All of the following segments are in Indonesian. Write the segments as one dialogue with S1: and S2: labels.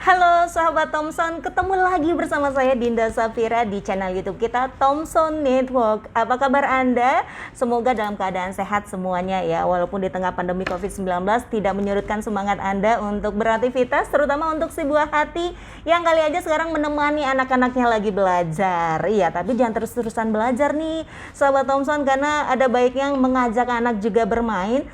S1: Halo sahabat Thomson, ketemu lagi bersama saya Dinda Safira di channel YouTube kita Thomson Network. Apa kabar Anda? Semoga dalam keadaan sehat semuanya ya. Walaupun di tengah pandemi COVID-19 tidak menyurutkan semangat Anda untuk beraktivitas, terutama untuk si buah hati yang kali aja sekarang menemani anak-anaknya lagi belajar. Iya, tapi jangan terus-terusan belajar nih sahabat Thomson, karena ada baiknya mengajak anak juga bermain.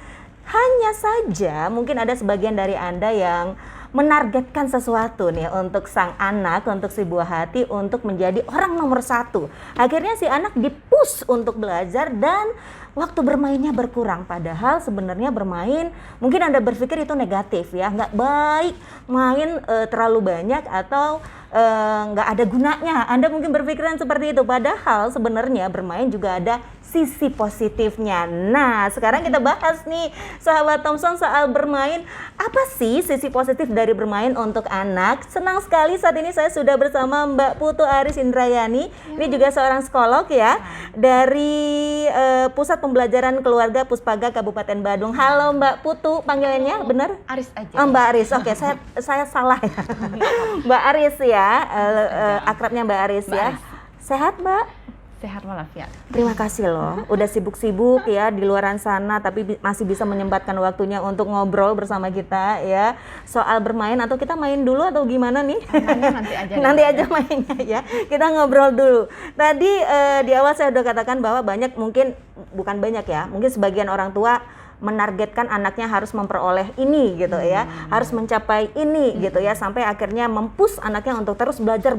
S1: Hanya saja mungkin ada sebagian dari Anda yang menargetkan sesuatu nih untuk sang anak, untuk si buah hati, untuk menjadi orang nomor satu. Akhirnya si anak dipush untuk belajar dan waktu bermainnya berkurang. Padahal sebenarnya bermain, mungkin Anda berpikir itu negatif ya, nggak baik main terlalu banyak atau nggak ada gunanya. Anda mungkin berpikiran seperti itu, padahal sebenarnya bermain juga ada sisi positifnya. Nah, sekarang kita bahas nih sahabat Thomson soal bermain. Apa sih sisi positif dari bermain untuk anak? Senang sekali saat ini saya sudah bersama Mbak Putu Aris Indrayani. Ini juga seorang psikolog ya, dari Pusat Pembelajaran Keluarga Puspaga Kabupaten Badung. Halo Mbak Putu, panggilannya benar?
S2: Aris aja.
S1: Oh, Mbak Aris. Oke, saya salah ya. Mbak Aris ya, akrabnya Mbak Aris ya. Sehat Mbak?
S2: Sehat walafiat.
S1: Terima kasih loh, udah sibuk-sibuk ya di luaran sana, tapi masih bisa menyempatkan waktunya untuk ngobrol bersama kita ya soal bermain. Atau kita main dulu atau gimana nih?
S2: Nanti aja.
S1: Nanti aja mainnya ya. Kita ngobrol dulu. Tadi di awal saya udah katakan bahwa mungkin sebagian orang tua menargetkan anaknya harus memperoleh ini gitu ya, harus mencapai ini gitu ya, sampai akhirnya mempush anaknya untuk terus belajar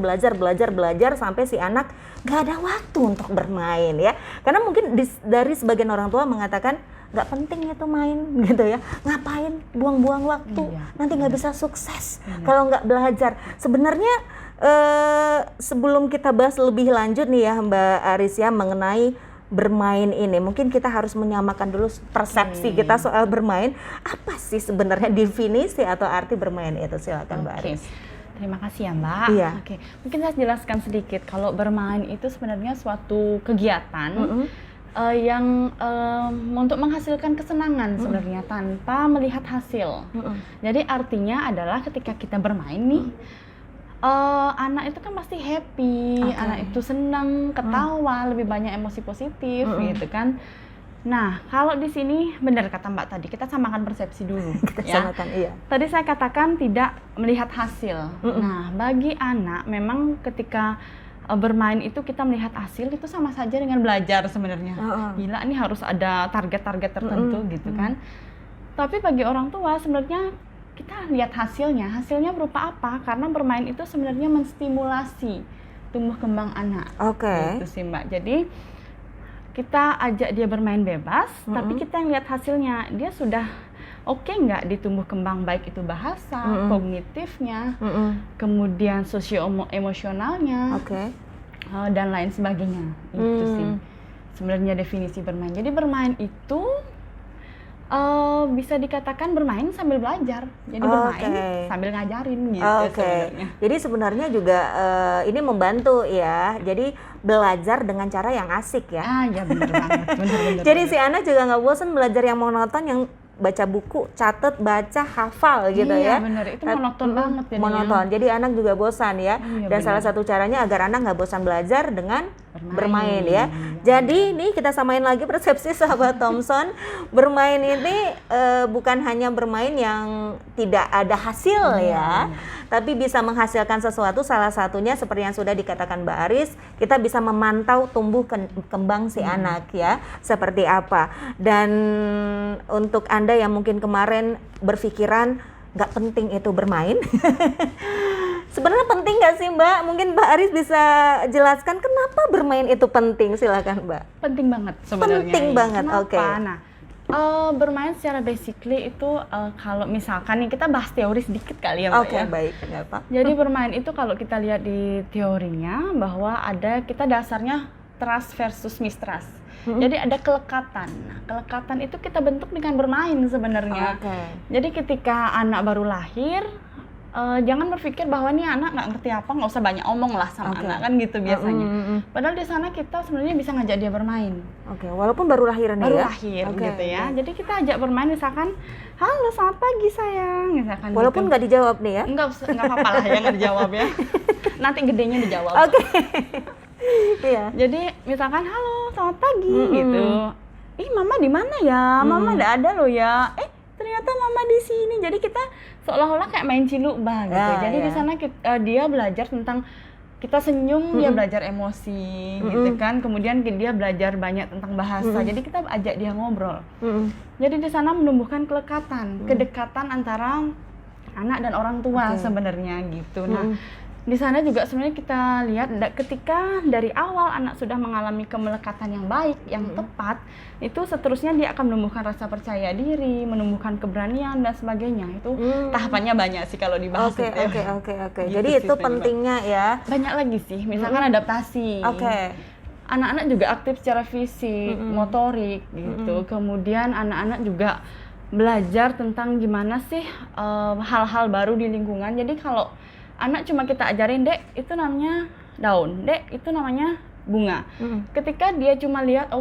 S1: sampai si anak gak ada waktu untuk bermain ya. Karena mungkin dari sebagian orang tua mengatakan gak penting itu main gitu ya, ngapain buang-buang waktu, nanti gak bisa sukses kalau gak belajar. Sebenarnya sebelum kita bahas lebih lanjut nih ya Mbak Aris ya mengenai bermain ini, mungkin kita harus menyamakan dulu persepsi kita soal bermain. Apa sih sebenarnya definisi atau arti bermain itu? Silakan Mbak Aris.
S2: Terima kasih ya Mbak.
S1: Iya.
S2: Oke, mungkin saya jelaskan sedikit. Kalau bermain itu sebenarnya suatu kegiatan yang untuk menghasilkan kesenangan sebenarnya tanpa melihat hasil. Jadi artinya adalah ketika kita bermain nih, anak itu kan pasti happy, anak itu senang, ketawa, lebih banyak emosi positif gitu kan. Nah, kalau di sini benar kata Mbak tadi, kita samakan persepsi dulu.
S1: Samakan, iya.
S2: Tadi saya katakan tidak melihat hasil. Nah, bagi anak memang ketika bermain itu kita melihat hasil itu sama saja dengan belajar sebenarnya. Gila, ini harus ada target-target tertentu gitu kan. Tapi bagi orang tua sebenarnya kita lihat hasilnya berupa apa? Karena bermain itu sebenarnya menstimulasi tumbuh kembang anak.
S1: Oke.
S2: Gitu sih Mbak. Jadi kita ajak dia bermain bebas, tapi kita yang lihat hasilnya, dia sudah oke nggak di tumbuh kembang, baik itu bahasa, kognitifnya, kemudian sosio-emosionalnya, dan lain sebagainya. Itu sih sebenarnya definisi bermain. Jadi bermain itu bisa dikatakan bermain sambil belajar, jadi bermain sambil ngajarin gitu sebenarnya.
S1: Jadi sebenarnya juga ini membantu ya, jadi belajar dengan cara yang asik ya.
S2: Ya benar banget, benar.
S1: Jadi si anak juga nggak bosan belajar yang monoton, yang baca buku, catat, baca, hafal gitu ya.
S2: Iya benar, itu monoton banget jadinya.
S1: Monoton, jadi anak juga bosan ya.
S2: Iya,
S1: dan
S2: benar.
S1: salah satu caranya agar anak nggak bosan belajar dengan bermain ya. Jadi nih kita samain lagi persepsi sahabat Thomson. Bermain ini bukan hanya bermain yang tidak ada hasil ya, tapi bisa menghasilkan sesuatu. Salah satunya seperti yang sudah dikatakan Mbak Aris, kita bisa memantau tumbuh kembang si anak ya, seperti apa. Dan untuk Anda yang mungkin kemarin berpikiran nggak penting itu bermain, sebenarnya penting nggak sih Mbak? Mungkin Mbak Aris bisa jelaskan kenapa bermain itu penting, silakan Mbak.
S2: Penting banget sebenarnya.
S1: Penting banget, oke.
S2: Nah, bermain secara basically itu kalau misalkan nih kita bahas teori sedikit kali ya Mbak ya.
S1: Baik, nggak apa.
S2: Jadi bermain itu kalau kita lihat di teorinya bahwa ada kita dasarnya trust versus mistrust. Jadi ada kelekatan. Nah, kelekatan itu kita bentuk dengan bermain sebenarnya. Jadi ketika anak baru lahir, jangan berpikir bahwa nih anak nggak ngerti apa, nggak usah banyak omong lah sama anak, kan gitu biasanya. Padahal di sana kita sebenarnya bisa ngajak dia bermain.
S1: Walaupun baru lahiran
S2: baru
S1: ya?
S2: lahir gitu ya. Jadi kita ajak bermain, misalkan, halo selamat pagi sayang, misalkan.
S1: Walaupun nggak dijawab nih ya?
S2: Nggak apa-apa lah ya nggak dijawab ya. Nanti gedenya dijawab.
S1: Iya.
S2: Jadi misalkan halo selamat pagi gitu. Ih mama di mana ya? Mama nggak ada loh ya. Ternyata mama di sini. Jadi kita seolah-olah kayak main cilukba gitu. Jadi di sana dia belajar tentang kita senyum, dia belajar emosi gitu kan. Kemudian dia belajar banyak tentang bahasa. Jadi kita ajak dia ngobrol. Jadi di sana menumbuhkan kedekatan antara anak dan orang tua sebenarnya gitu. Nah, di sana juga sebenarnya kita lihat ketika dari awal anak sudah mengalami kemelekatan yang baik, yang tepat, itu seterusnya dia akan menumbuhkan rasa percaya diri, menumbuhkan keberanian dan sebagainya. Itu tahapannya banyak sih kalau dibahas.
S1: Oke.
S2: Gitu.
S1: Jadi itu pentingnya ya.
S2: Banyak lagi sih, misalkan adaptasi. Anak-anak juga aktif secara fisik, motorik gitu. Kemudian anak-anak juga belajar tentang gimana sih hal-hal baru di lingkungan. Jadi kalau anak cuma kita ajarin, Dek, itu namanya daun, Dek, itu namanya bunga. Ketika dia cuma lihat,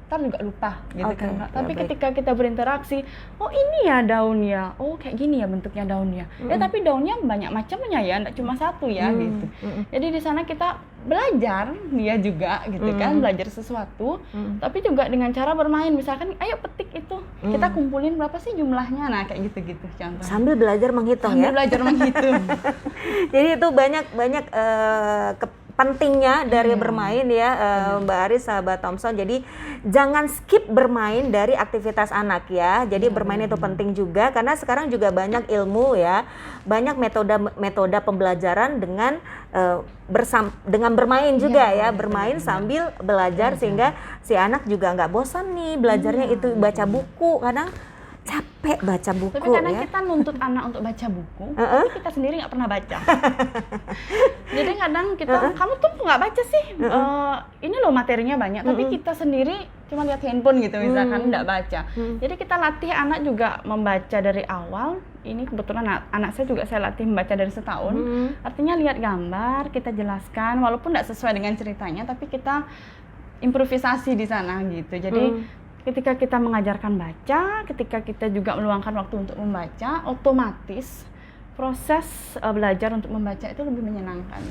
S2: ntar juga lupa gitu kan. Tapi ketika kita berinteraksi, oh ini ya daun ya, oh kayak gini ya bentuknya daunnya. Tapi daunnya banyak macamnya ya, enggak cuma satu ya gitu. Jadi di sana kita belajar dia juga gitu kan, belajar sesuatu, tapi juga dengan cara bermain. Misalkan, ayo petik itu, kita kumpulin berapa sih jumlahnya, nah kayak gitu-gitu contohnya.
S1: Sambil belajar menghitung
S2: Sambil belajar menghitung.
S1: Jadi itu banyak pentingnya dari bermain ya, Mbak Aris, sahabat Thompson. Jadi jangan skip bermain dari aktivitas anak ya. Jadi bermain itu penting juga, karena sekarang juga banyak ilmu ya, banyak metode pembelajaran dengan bermain juga ya, bermain sambil belajar sehingga si anak juga nggak bosan nih belajarnya. Itu baca buku, kadang capek baca buku.
S2: Tapi kadang kita nuntut anak untuk baca buku, tapi kita sendiri nggak pernah baca. Jadi kadang kita, kamu tuh nggak baca sih, ini loh materinya banyak, tapi kita sendiri cuma lihat handphone gitu misalkan, nggak baca. Jadi kita latih anak juga membaca dari awal. Ini kebetulan anak saya juga saya latih membaca dari setahun. Artinya lihat gambar, kita jelaskan, walaupun nggak sesuai dengan ceritanya, tapi kita improvisasi di sana gitu. Jadi ketika kita mengajarkan baca, ketika kita juga meluangkan waktu untuk membaca, otomatis proses belajar untuk membaca itu lebih menyenangkan.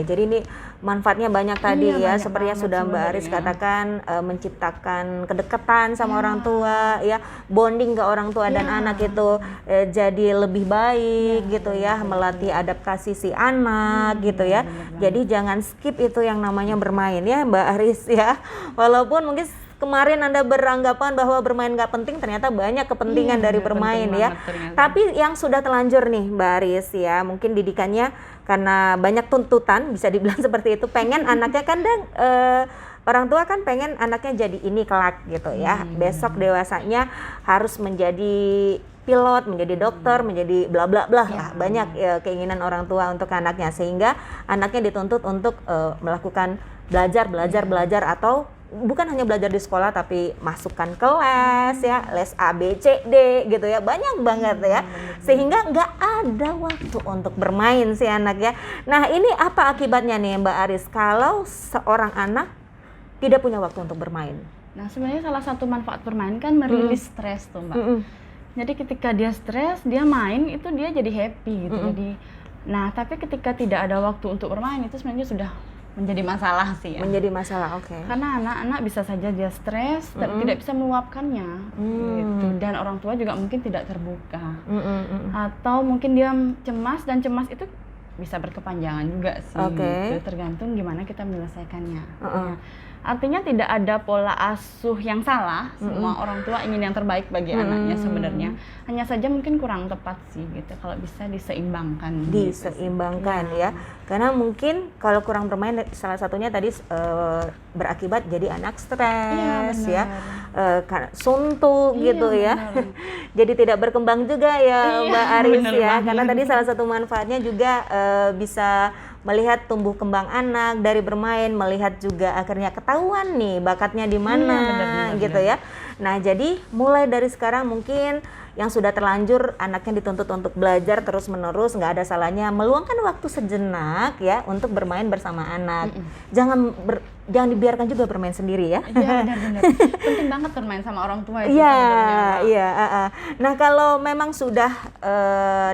S1: Jadi ini manfaatnya banyak tadi ya,
S2: banyak
S1: seperti yang sudah Mbak Aris katakan, menciptakan kedekatan sama orang tua ya, bonding ke orang tua dan anak itu jadi lebih baik gitu ya, melatih adaptasi si anak gitu ya. Jadi jangan skip itu yang namanya bermain ya, Mbak Aris ya. Walaupun mungkin kemarin Anda beranggapan bahwa bermain nggak penting, ternyata banyak kepentingan dari bermain ya. Tapi yang sudah terlanjur nih Mbak Aris ya, mungkin didikannya karena banyak tuntutan, bisa dibilang seperti itu, pengen anaknya kan orang tua kan pengen anaknya jadi ini kelak gitu ya. Besok dewasanya harus menjadi pilot, menjadi dokter, menjadi bla bla bla lah. Banyak keinginan orang tua untuk anaknya, sehingga anaknya dituntut untuk melakukan belajar atau bukan hanya belajar di sekolah, tapi masukkan kelas ya, les A, B, C, D gitu ya, banyak banget ya, sehingga nggak ada waktu untuk bermain si anak ya. Nah ini apa akibatnya nih Mbak Aris, kalau seorang anak tidak punya waktu untuk bermain?
S2: Nah sebenarnya salah satu manfaat bermain kan merilis stres tuh Mbak. Jadi ketika dia stres, dia main, itu dia jadi happy gitu. Jadi, nah tapi ketika tidak ada waktu untuk bermain, itu sebenarnya sudah menjadi masalah sih ya.
S1: Menjadi masalah,
S2: Karena anak-anak bisa saja dia stres, tapi tidak bisa meluapkannya, gitu. Dan orang tua juga mungkin tidak terbuka. Atau mungkin dia cemas, dan cemas itu bisa berkepanjangan juga sih. Gitu. Tergantung gimana kita menyelesaikannya. Ya. Artinya tidak ada pola asuh yang salah. Semua orang tua ingin yang terbaik bagi anaknya sebenarnya. Hanya saja mungkin kurang tepat sih gitu. Kalau bisa diseimbangkan.
S1: Diseimbangkan ya. Karena mungkin kalau kurang bermain, salah satunya tadi berakibat jadi anak stres ya, suntuk gitu ya. Jadi tidak berkembang juga ya Mbak Aris ya. Karena tadi salah satu manfaatnya juga bisa melihat tumbuh kembang anak dari bermain, melihat juga akhirnya ketahuan nih bakatnya di mana gitu ya. Nah jadi mulai dari sekarang mungkin yang sudah terlanjur anaknya dituntut untuk belajar terus-menerus, nggak ada salahnya meluangkan waktu sejenak ya untuk bermain bersama anak. Jangan dibiarkan juga bermain sendiri ya.
S2: Iya, benar-benar. Penting banget bermain sama orang tua itu
S1: Iya,
S2: sebenarnya.
S1: iya. Nah, kalau memang sudah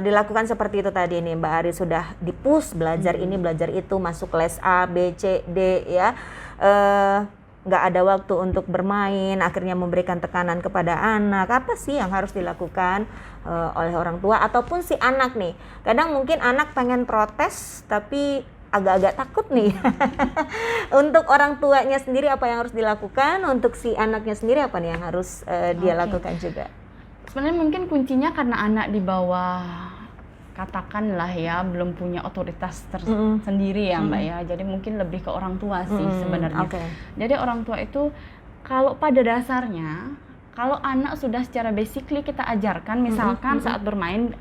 S1: dilakukan seperti itu tadi nih, Mbak Aris, sudah di-push belajar ini, belajar itu, masuk les A, B, C, D ya. Nggak ada waktu untuk bermain, akhirnya memberikan tekanan kepada anak. Apa sih yang harus dilakukan oleh orang tua ataupun si anak nih? Kadang mungkin anak pengen protes tapi agak-agak takut nih. Untuk orang tuanya sendiri apa yang harus dilakukan? Untuk si anaknya sendiri apa nih yang harus dia lakukan juga?
S2: Sebenarnya mungkin kuncinya karena anak di bawah, katakanlah ya, belum punya otoritas tersendiri ya Mbak ya. Jadi mungkin lebih ke orang tua sih sebenarnya. Jadi orang tua itu kalau pada dasarnya, kalau anak sudah secara basically kita ajarkan, misalkan saat bermain,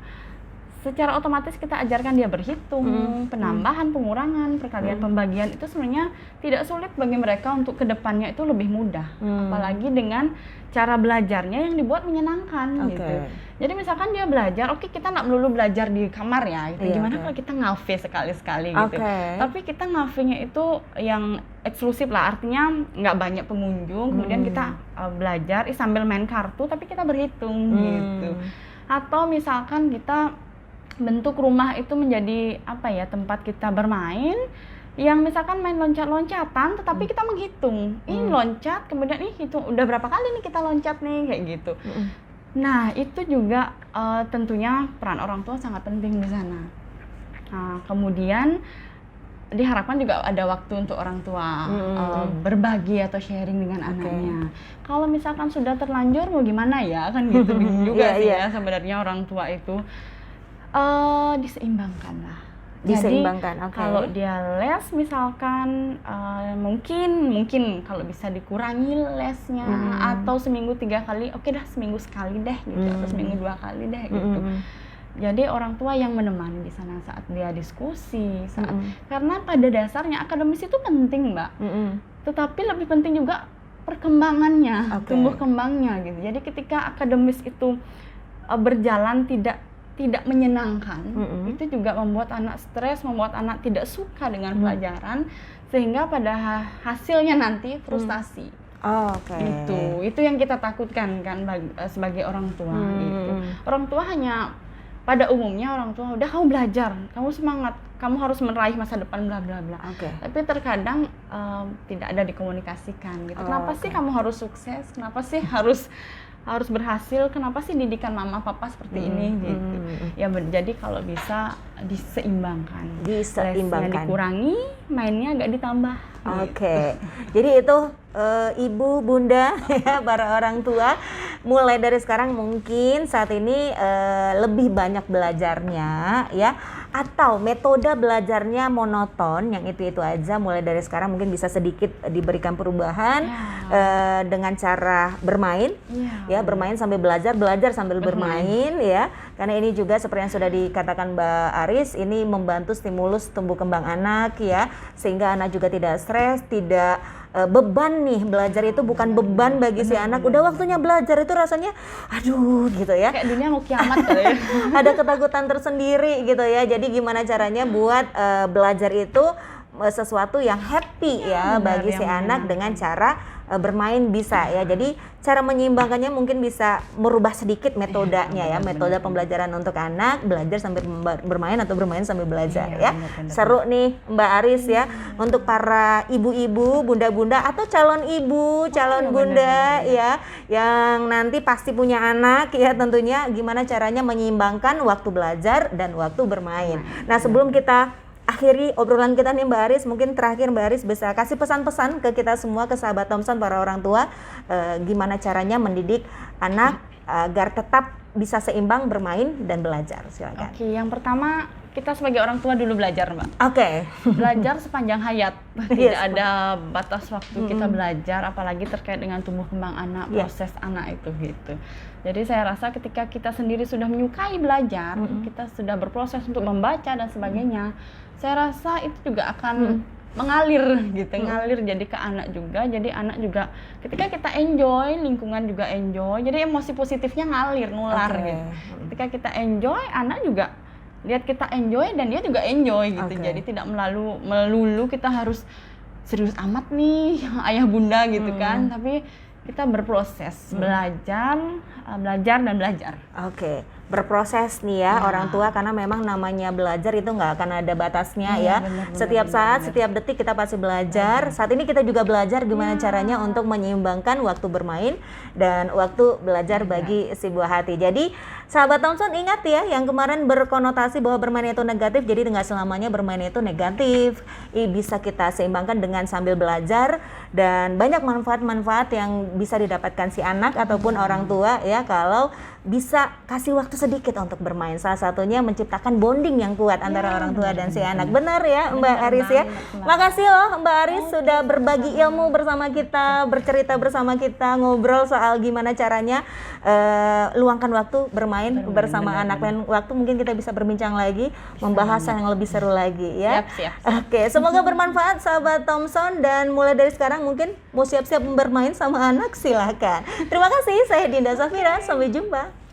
S2: secara otomatis kita ajarkan dia berhitung, penambahan, pengurangan, perkalian, pembagian, itu sebenarnya tidak sulit bagi mereka untuk kedepannya itu lebih mudah. Apalagi dengan cara belajarnya yang dibuat menyenangkan gitu. Jadi misalkan dia belajar, oke, kita nggak melulu belajar di kamar ya, gitu. Gimana kalau kita ngafe sekali-sekali gitu. Tapi kita ngafenya itu yang eksklusif lah, artinya nggak banyak pengunjung, kemudian kita belajar sambil main kartu, tapi kita berhitung gitu. Atau misalkan kita bentuk rumah itu menjadi apa ya, tempat kita bermain yang misalkan main loncat-loncatan tetapi kita menghitung, ini loncat, kemudian ini hitung udah berapa kali nih kita loncat nih, kayak gitu. Nah, itu juga tentunya peran orang tua sangat penting di sana. Nah, kemudian diharapkan juga ada waktu untuk orang tua berbagi atau sharing dengan anaknya. Kalau misalkan sudah terlanjur mau gimana ya, kan gitu bingung juga sih ya sebenarnya orang tua itu. Diseimbangkan lah.
S1: Diseimbangkan.
S2: Jadi kalau dia les misalkan mungkin kalau bisa dikurangi lesnya, atau seminggu 3 kali, oke dah seminggu sekali deh gitu, atau seminggu 2 kali deh gitu. Jadi orang tua yang menemani di sana saat dia diskusi, karena pada dasarnya akademis itu penting Mbak, tetapi lebih penting juga perkembangannya, tumbuh kembangnya gitu. Jadi ketika akademis itu berjalan tidak menyenangkan, itu juga membuat anak stres, membuat anak tidak suka dengan pelajaran, sehingga pada hasilnya nanti frustasi. Itu yang kita takutkan kan sebagai orang tua. Gitu. Orang tua hanya pada umumnya orang tua udah kamu belajar, kamu semangat, kamu harus meraih masa depan bla bla bla. Tapi terkadang tidak ada dikomunikasikan gitu. Kenapa sih kamu harus sukses? Kenapa sih harus berhasil, kenapa sih didikan mama papa seperti ini gitu. Ya jadi kalau bisa diseimbangkan. Lesnya dikurangi, mainnya agak ditambah. Jadi itu ibu, bunda ya, para orang tua mulai dari sekarang mungkin saat ini lebih banyak belajarnya ya, atau metode belajarnya monoton yang itu aja, mulai dari sekarang mungkin bisa sedikit diberikan perubahan dengan cara bermain ya, bermain sambil belajar sambil bermain ya, karena ini juga seperti yang sudah dikatakan Mbak Aris, ini membantu stimulus tumbuh kembang anak ya, sehingga anak juga tidak stres, tidak beban nih. Belajar itu bukan beban bagi si anak. Udah waktunya belajar itu rasanya aduh gitu ya, kayak dunia mau kiamat gitu ya.
S1: Ada ketakutan tersendiri gitu ya. Jadi gimana caranya buat belajar itu sesuatu yang happy ya bagi si anak dengan cara bermain bisa ya. Jadi cara menyeimbangkannya mungkin bisa merubah sedikit metodenya ya, metode pembelajaran untuk anak, belajar sambil bermain atau bermain sambil belajar ya. Seru nih Mbak Aris ya, untuk para ibu-ibu, bunda-bunda atau calon ibu, calon bunda ya, yang nanti pasti punya anak ya, tentunya gimana caranya menyeimbangkan waktu belajar dan waktu bermain. Nah, sebelum kita akhiri obrolan kita nih Mbak Aris, mungkin terakhir Mbak Aris bisa kasih pesan-pesan ke kita semua, ke sahabat Thomson, para orang tua, gimana caranya mendidik anak agar tetap bisa seimbang bermain dan belajar. Silakan.
S2: Yang pertama, kita sebagai orang tua dulu belajar Mbak. Belajar sepanjang hayat, tidak ada batas waktu kita belajar, apalagi terkait dengan tumbuh kembang anak, proses anak itu gitu. Jadi saya rasa ketika kita sendiri sudah menyukai belajar, kita sudah berproses untuk membaca dan sebagainya, saya rasa itu juga akan mengalir gitu, ngalir jadi ke anak juga. Jadi anak juga ketika kita enjoy, lingkungan juga enjoy. Jadi emosi positifnya ngalir, nular gitu. Ketika kita enjoy, anak juga lihat kita enjoy dan dia juga enjoy gitu. Jadi tidak melulu kita harus serius amat nih ayah bunda gitu kan, tapi kita berproses, belajar dan belajar.
S1: Oke, berproses nih ya orang tua, karena memang namanya belajar itu nggak akan ada batasnya ya. Setiap saat, setiap detik kita pasti belajar. Saat ini kita juga belajar gimana caranya untuk menyeimbangkan waktu bermain dan waktu belajar bagi si buah hati. Jadi sahabat Thompson ingat ya, yang kemarin berkonotasi bahwa bermain itu negatif, jadi nggak selamanya bermain itu negatif. Bisa kita seimbangkan dengan sambil belajar, dan banyak manfaat-manfaat yang bisa didapatkan si anak ataupun orang tua ya kalau bisa kasih waktu sedikit untuk bermain. Salah satunya menciptakan bonding yang kuat antara orang tua dan si anak. Benar ya Mbak Aris ya? Makasih loh Mbak Aris sudah berbagi ilmu bersama kita, bercerita bersama kita, ngobrol soal gimana caranya luangkan waktu bermain bersama anak. Dan waktu mungkin kita bisa berbincang lagi, membahas yang lebih seru lagi ya.
S2: Siap.
S1: Oke, semoga bermanfaat sahabat Thompson, dan mulai dari sekarang mungkin mau siap-siap bermain sama anak, silakan. Terima kasih, saya Dinda Safira, sampai jumpa.